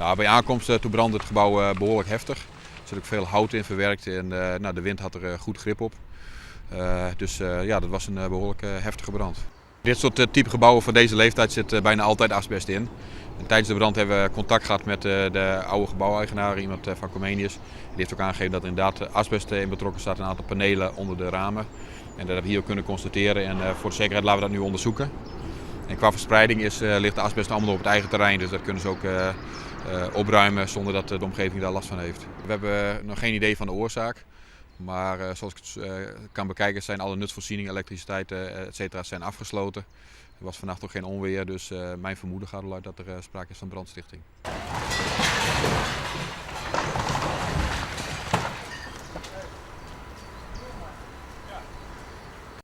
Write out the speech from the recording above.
Nou, bij aankomst toen brandde het gebouw behoorlijk heftig. Er zit ook veel hout in verwerkt en de wind had er goed grip op. Dus dat was een behoorlijk heftige brand. Dit soort type gebouwen van deze leeftijd zit bijna altijd asbest in. En tijdens de brand hebben we contact gehad met de oude gebouweigenaar, iemand van Comenius. Die heeft ook aangegeven dat er inderdaad asbest in betrokken staat, een aantal panelen onder de ramen. En dat hebben we hier ook kunnen constateren en voor de zekerheid laten we dat nu onderzoeken. En qua verspreiding ligt de asbest allemaal op het eigen terrein, dus dat kunnen ze ook opruimen zonder dat de omgeving daar last van heeft. We hebben nog geen idee van de oorzaak. Maar zoals ik het kan bekijken zijn alle nutsvoorzieningen, elektriciteit etc. zijn afgesloten. Er was vannacht ook geen onweer, dus mijn vermoeden gaat eruit dat er sprake is van brandstichting.